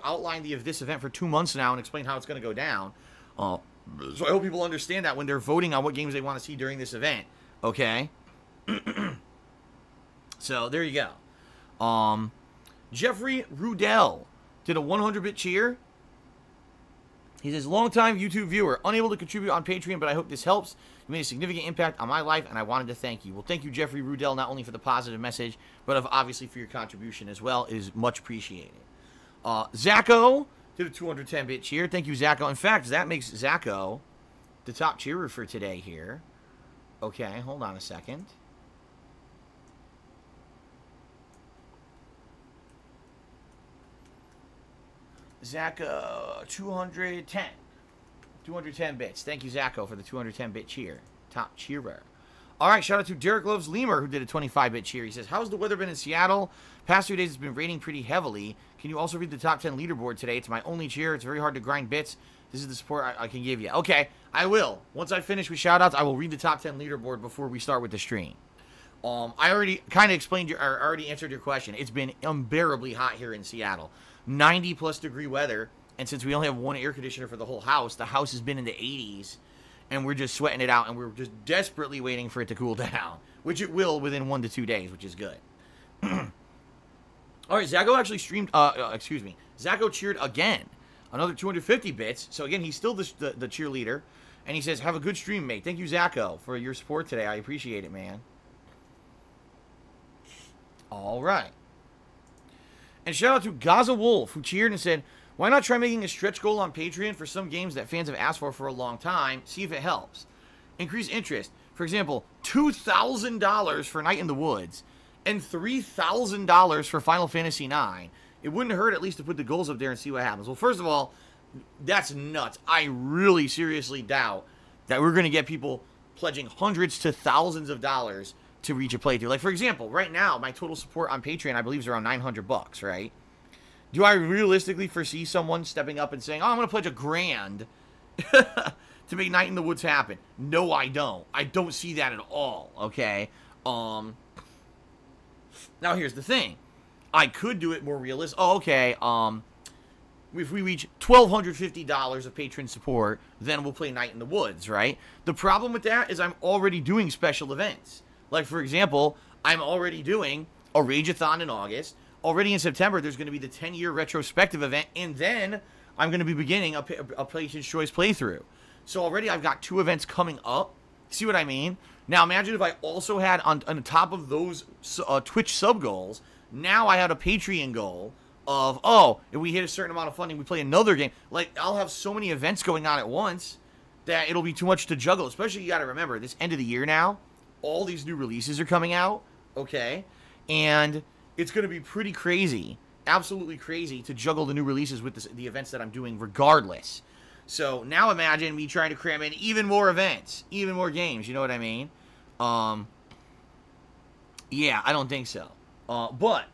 outlined this event for 2 months now and explained how it's going to go down. So I hope people understand that when they're voting on what games they want to see during this event. Okay? So, there you go. Jeffrey Rudell did a 100-bit cheer. He says, long-time YouTube viewer, unable to contribute on Patreon, but I hope this helps. You made a significant impact on my life, and I wanted to thank you. Well, thank you, Jeffrey Rudell, not only for the positive message, but obviously for your contribution as well. It is much appreciated. Zacho did a 210-bit cheer. Thank you, Zacho. In fact, that makes Zacho the top cheerer for today here. Okay, hold on a second. Zacho, 210. 210 bits. Thank you, Zacho, for the 210-bit cheer. Top cheerer. All right, shout out to Derek Loves Lemur, who did a 25-bit cheer. He says, how's the weather been in Seattle? Past 2 days it's been raining pretty heavily. Can you also read the top 10 leaderboard today? It's my only cheer. It's very hard to grind bits. This is the support I can give you. Okay, I will. Once I finish with shout-outs, I will read the top 10 leaderboard before we start with the stream. I already kind of explained or already answered your question. It's been unbearably hot here in Seattle. 90-plus degree weather, and since we only have one air conditioner for the whole house, the house has been in the 80s. And we're just sweating it out, and we're just desperately waiting for it to cool down, which it will within 1 to 2 days, which is good. All right, Zacho actually streamed, Zacho cheered again, another 250 bits. So again, he's still the cheerleader, and he says, have a good stream, mate. Thank you, Zacho, for your support today. I appreciate it, man. All right. And shout out to Gaza Wolf, who cheered and said, why not try making a stretch goal on Patreon for some games that fans have asked for a long time? See if it helps. Increase interest. For example, $2,000 for Night in the Woods and $3,000 for Final Fantasy IX. It wouldn't hurt at least to put the goals up there and see what happens. Well, first of all, that's nuts. I really seriously doubt that we're going to get people pledging hundreds to thousands of dollars to reach a playthrough. Like, for example, right now, my total support on Patreon, I believe, is around $900, right? Do I realistically foresee someone stepping up and saying, oh, I'm going to pledge $1,000 to make Night in the Woods happen? No, I don't. I don't see that at all, okay? Now, here's the thing. I could do it more realistic. Oh, okay, if we reach $1,250 of patron support, then we'll play Night in the Woods, right? The problem with that is I'm already doing special events. Like, for example, I'm already doing a Rage-a-thon in August. Already in September, there's going to be the 10-year retrospective event, and then I'm going to be beginning a Patient's Choice playthrough. So already I've got 2 events coming up. See what I mean? Now imagine if I also had, on top of those Twitch sub goals, now I had a Patreon goal of, oh, if we hit a certain amount of funding, we play another game. Like, I'll have so many events going on at once that it'll be too much to juggle. Especially, you got to remember, this end of the year now, all these new releases are coming out, okay? And it's going to be pretty crazy, absolutely crazy, to juggle the new releases with the events that I'm doing regardless. So now imagine me trying to cram in even more events, even more games, you know what I mean? Yeah, I don't think so. But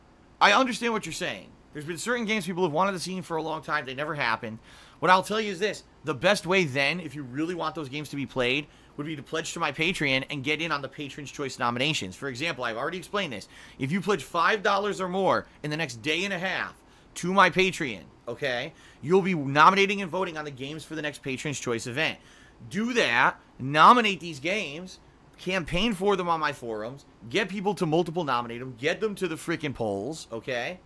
I understand what you're saying. There's been certain games people have wanted to see for a long time. They never happened. What I'll tell you is this. The best way then, if you really want those games to be played, would be to pledge to my Patreon and get in on the Patron's Choice nominations. For example, I've already explained this. If you pledge $5 or more in the next day and a half to my Patreon, okay, you'll be nominating and voting on the games for the next Patron's Choice event. Do that. Nominate these games. Campaign for them on my forums. Get people to multiple nominate them. Get them to the freaking polls, okay?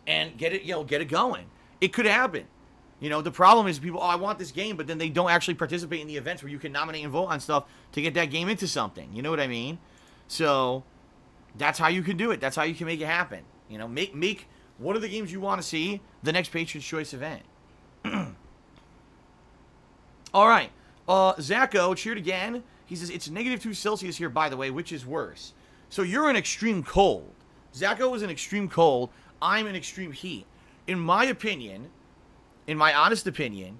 And get it going. It could happen. You know, the problem is people, I want this game, but then they don't actually participate in the events where you can nominate and vote on stuff to get that game into something. You know what I mean? So, that's how you can do it. That's how you can make it happen. You know, make one of the games you want to see the next Patron's Choice event. All right. Zacho cheered again. He says, it's -2 Celsius here, by the way, which is worse? So, you're in extreme cold. Zacho is in extreme cold. I'm in extreme heat. In my opinion, in my honest opinion,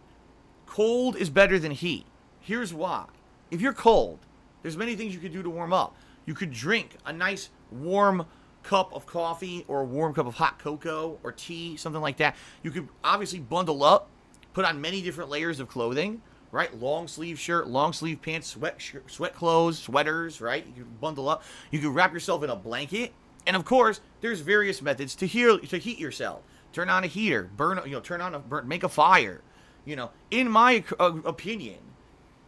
cold is better than heat. Here's why. If you're cold, there's many things you could do to warm up. You could drink a nice warm cup of coffee or a warm cup of hot cocoa or tea, something like that. You could obviously bundle up, put on many different layers of clothing, right? Long sleeve shirt, long sleeve pants, sweat clothes, sweaters, right? You could bundle up. You could wrap yourself in a blanket. And of course, there's various methods to heat yourself. Turn on a heater, make a fire. You know, in my opinion,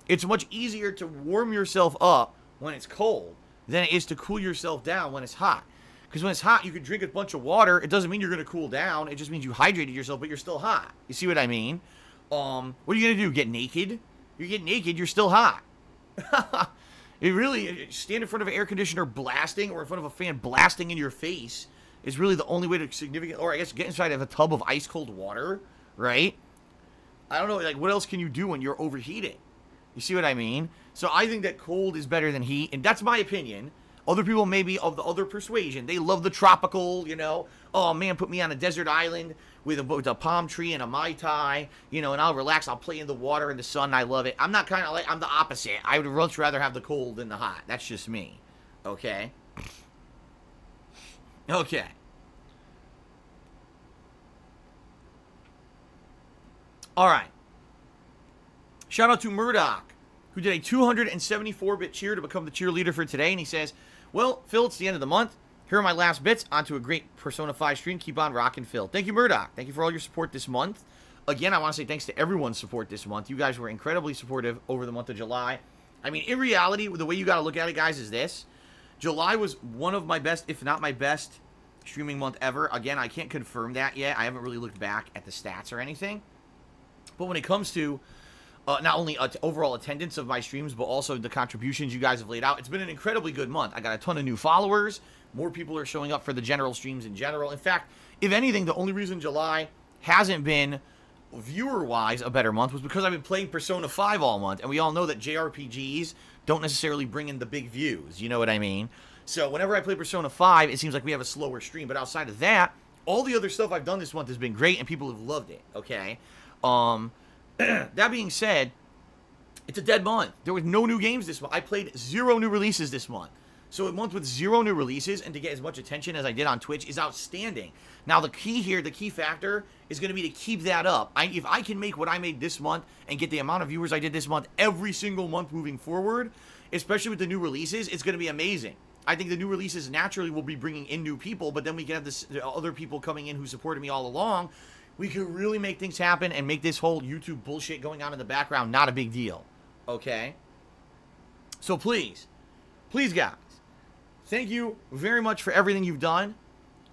it's much easier to warm yourself up when it's cold than it is to cool yourself down when it's hot. Because when it's hot, you can drink a bunch of water. It doesn't mean you're going to cool down. It just means you hydrated yourself, but you're still hot. You see what I mean? What are you going to do? Get naked? You get naked, you're still hot. It really, stand in front of an air conditioner blasting or in front of a fan blasting in your face is really the only way to or I guess get inside of a tub of ice cold water, right? I don't know, like, what else can you do when you're overheated? You see what I mean? So I think that cold is better than heat, and that's my opinion. Other people may be of the other persuasion. They love the tropical, you know. Oh, man, put me on a desert island with a palm tree and a Mai Tai, you know, and I'll relax. I'll play in the water in the sun. I love it. I'm not kind of like, I'm the opposite. I would much rather have the cold than the hot. That's just me. Okay? Okay. All right. Shout out to Murdoch, who did a 274-bit cheer to become the cheerleader for today, and he says, well, Phil, it's the end of the month. Here are my last bits onto a great Persona 5 stream. Keep on rocking, Phil. Thank you, Murdoch. Thank you for all your support this month. Again, I want to say thanks to everyone's support this month. You guys were incredibly supportive over the month of July. I mean, in reality, the way you got to look at it, guys, is this. July was one of my best, if not my best, streaming month ever. Again, I can't confirm that yet. I haven't really looked back at the stats or anything. But when it comes to not only overall attendance of my streams, but also the contributions you guys have laid out, it's been an incredibly good month. I got a ton of new followers. More people are showing up for the general streams in general. In fact, if anything, the only reason July hasn't been, viewer-wise, a better month was because I've been playing Persona 5 all month. And we all know that JRPGs don't necessarily bring in the big views. You know what I mean? So whenever I play Persona 5, it seems like we have a slower stream. But outside of that, all the other stuff I've done this month has been great, and people have loved it. Okay? That being said, it's a dead month. There was no new games this month. I played 0 new releases this month. So a month with 0 new releases and to get as much attention as I did on Twitch is outstanding. Now the key here, the key factor, is going to be to keep that up. If I can make what I made this month and get the amount of viewers I did this month every single month moving forward, especially with the new releases, it's going to be amazing. I think the new releases naturally will be bringing in new people, but then we can have the other people coming in who supported me all along. We could really make things happen and make this whole YouTube bullshit going on in the background not a big deal. Okay? So please, guys, thank you very much for everything you've done.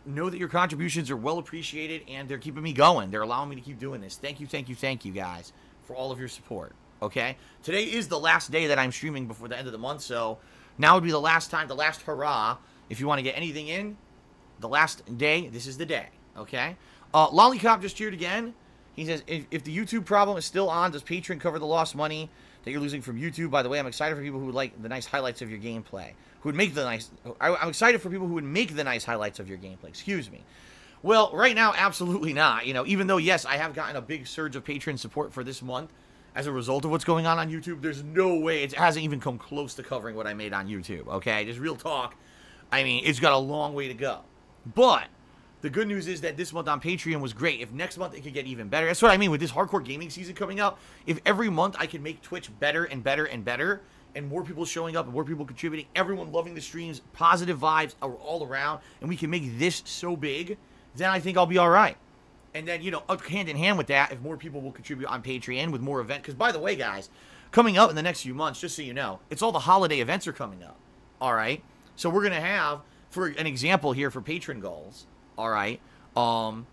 Know that your contributions are well appreciated and they're keeping me going. They're allowing me to keep doing this. Thank you, guys, for all of your support. Okay? Today is the last day that I'm streaming before the end of the month, so now would be the last time, the last hurrah. If you want to get anything in, the last day, this is the day. Okay? Lollipop just cheered again. He says, if the YouTube problem is still on, does Patreon cover the lost money that you're losing from YouTube? By the way, I'm excited for people who would like the nice highlights of your gameplay. Who would make the nice... I'm excited for people who would make the nice highlights of your gameplay. Excuse me. Well, right now, absolutely not. You know, even though, yes, I have gotten a big surge of Patreon support for this month as a result of what's going on YouTube, there's no way it hasn't even come close to covering what I made on YouTube, okay? Just real talk. I mean, it's got a long way to go. But the good news is that this month on Patreon was great. If next month it could get even better, that's what I mean with this hardcore gaming season coming up. If every month I can make Twitch better and better and better, and more people showing up and more people contributing, everyone loving the streams, positive vibes are all around, and we can make this so big, then I think I'll be all right. And then, you know, hand in hand with that, if more people will contribute on Patreon with more events, because by the way, guys, coming up in the next few months, just so you know, it's all the holiday events are coming up, all right? So we're going to have, for an example here for patron goals, all right, for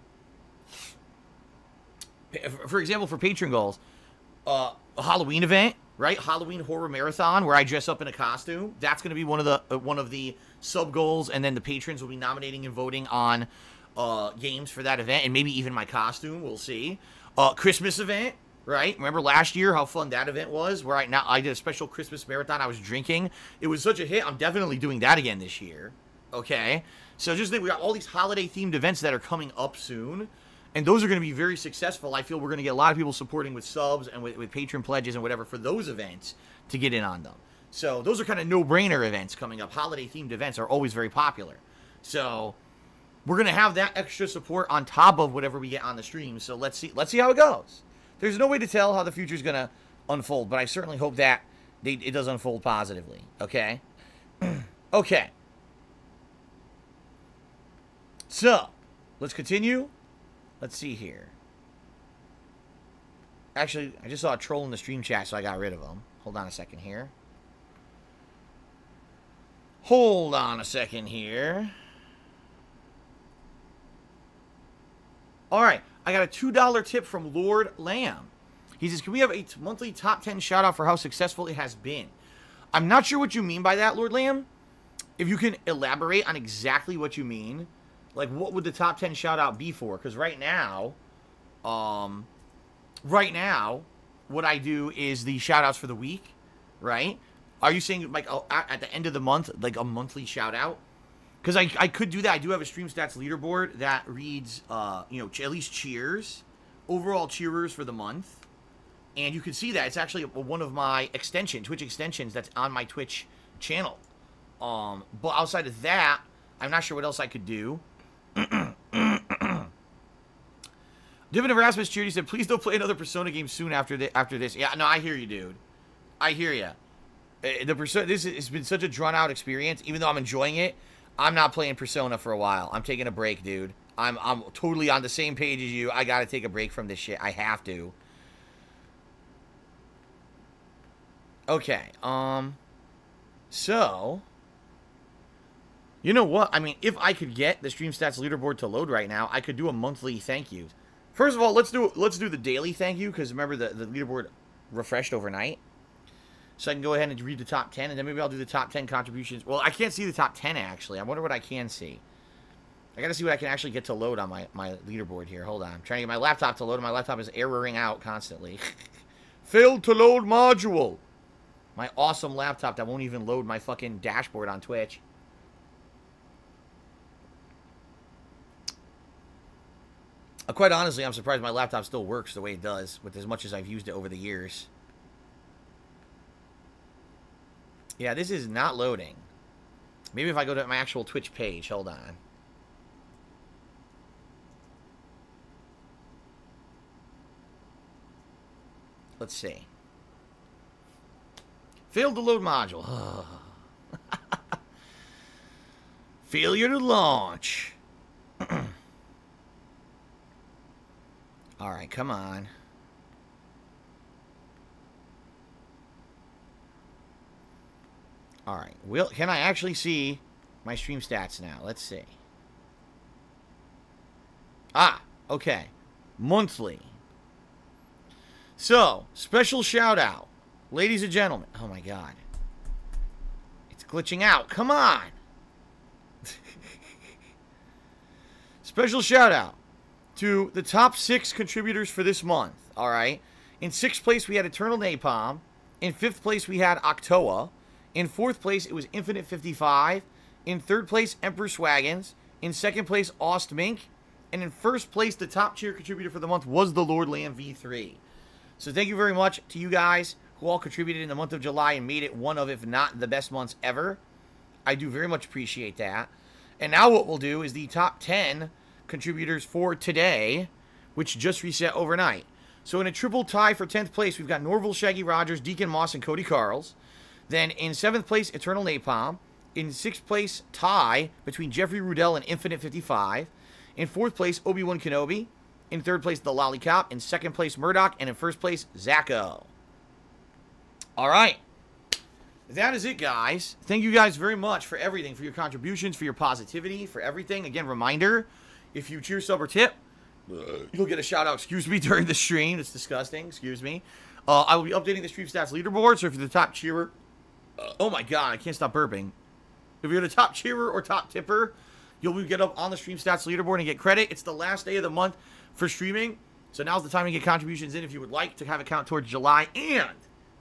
example, for patron goals, a Halloween event, right? Halloween horror marathon where I dress up in a costume. That's going to be one of the sub goals, and then the patrons will be nominating and voting on games for that event, and maybe even my costume. We'll see. Christmas event, right? Remember last year how fun that event was? Where I did a special Christmas marathon. I was drinking. It was such a hit. I'm definitely doing that again this year. Okay, so just think we got all these holiday themed events that are coming up soon. And those are going to be very successful. I feel we're going to get a lot of people supporting with subs and with patron pledges and whatever for those events to get in on them. So those are kind of no-brainer events coming up. Holiday-themed events are always very popular. So we're going to have that extra support on top of whatever we get on the stream. So let's see how it goes. There's no way to tell how the future is going to unfold, but I certainly hope that it does unfold positively. Okay? Okay. So, let's continue. Let's see here. Actually, I just saw a troll in the stream chat, so I got rid of him. Hold on a second here. Hold on a second here. Alright, I got a $2 tip from Lord Lamb. He says, can we have a monthly top 10 shout out for how successful it has been? I'm not sure what you mean by that, Lord Lamb. If you can elaborate on exactly what you mean. Like, what would the top 10 shout out be for? Because right now, what I do is the shout outs for the week, right? Are you saying, like, at the end of the month, like a monthly shout out? Because I could do that. I do have a Stream Stats leaderboard that reads, you know, at least cheers, overall cheerers for the month. And you can see that. It's actually one of my Twitch extensions that's on my Twitch channel. But outside of that, I'm not sure what else I could do. Dividend of Erasmus Charity said, please don't play another Persona game soon after this. Yeah, no, I hear you, dude. I hear you. This has been such a drawn-out experience. Even though I'm enjoying it, I'm not playing Persona for a while. I'm taking a break, dude. I'm totally on the same page as you. I gotta take a break from this shit. I have to. Okay, so... You know what? I mean, if I could get the Stream Stats leaderboard to load right now, I could do a monthly thank you. First of all, let's do the daily thank you, because remember the leaderboard refreshed overnight. So I can go ahead and read the top 10, and then maybe I'll do the top 10 contributions. Well, I can't see the top 10, actually. I wonder what I can see. I gotta see what I can actually get to load on my leaderboard here. Hold on. I'm trying to get my laptop to load, and my laptop is erroring out constantly. Failed to load module. My awesome laptop that won't even load my fucking dashboard on Twitch. Quite honestly, I'm surprised my laptop still works the way it does, with as much as I've used it over the years. Yeah, this is not loading. Maybe if I go to my actual Twitch page, hold on. Let's see. Failed to load module. Failure to launch. Alright, come on. Alright, can I actually see my stream stats now? Let's see. Ah, okay. Monthly. So, special shout out. Ladies and gentlemen. Oh my god. It's glitching out. Come on. Special shout out to the top 6 contributors for this month. All right. In 6th place, we had Eternal Napalm. In 5th place, we had Octoa. In 4th place, it was Infinite 55. In 3rd place, Emperor Swaggins. In 2nd place, Aust Mink. And in 1st place, the top tier contributor for the month was the Lord Lamb V3. So thank you very much to you guys who all contributed in the month of July and made it one of, if not the best months ever. I do very much appreciate that. And now what we'll do is the top 10 contributors for today, which just reset overnight. So in a triple tie for 10th place, we've got Norval, Shaggy Rogers, Deacon Moss, and Cody Carls. Then in 7th place, Eternal Napalm. In 6th place, tie between Jeffrey Rudell and Infinite 55. In 4th place, Obi-Wan Kenobi. In 3rd place, The Lollipop. In 2nd place, Murdoch. And in 1st place, Zacho. All right. That is it, guys. Thank you guys very much for everything, for your contributions, for your positivity, for everything. Again, reminder, if you cheer, sub, or tip, you'll get a shout-out, excuse me, during the stream. It's disgusting, excuse me. I will be updating the stream stats leaderboard, so if you're the top cheerer, oh my god, I can't stop burping. If you're the top cheerer or top tipper, you'll get up on the stream stats leaderboard and get credit. It's the last day of the month for streaming, so now's the time to get contributions in if you would like to have a count towards July, and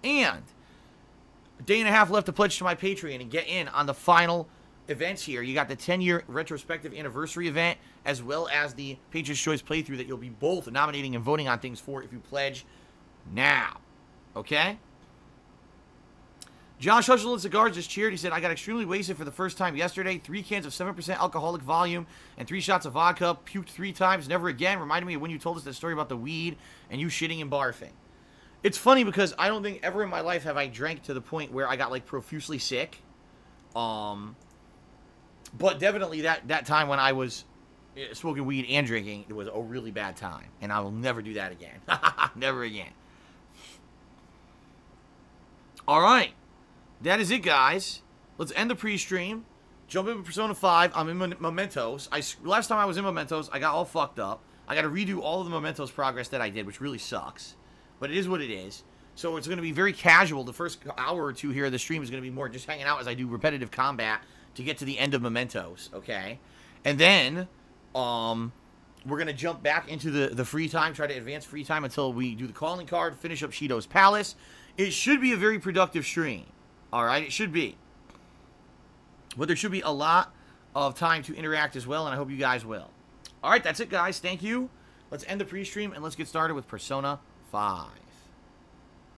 a day and a half left to pledge to my Patreon and get in on the final events here. You got the 10-year retrospective anniversary event, as well as the Patriots Choice playthrough that you'll be both nominating and voting on things for if you pledge now. Okay? Josh Hutchell and Cigars just cheered. He said, I got extremely wasted for the first time yesterday. 3 cans of 7% alcoholic volume and 3 shots of vodka. Puked 3 times. Never again. Reminded me of when you told us that story about the weed and you shitting and barfing. It's funny because I don't think ever in my life have I drank to the point where I got, like, profusely sick. But definitely that time when I was smoking weed and drinking, it was a really bad time. And I will never do that again. Never again. All right. That is it, guys. Let's end the pre-stream. Jump into Persona 5. I'm in Mementos. Last time I was in Mementos, I got all fucked up. I got to redo all of the Mementos progress that I did, which really sucks. But it is what it is. So it's going to be very casual. The first hour or two here of the stream is going to be more just hanging out as I do repetitive combat to get to the end of Mementos, okay? And then we're going to jump back into the free time, try to advance free time until we do the calling card, finish up Shido's Palace. It should be a very productive stream, all right? It should be. But there should be a lot of time to interact as well, and I hope you guys will. All right, that's it, guys. Thank you. Let's end the pre-stream, and let's get started with Persona 5.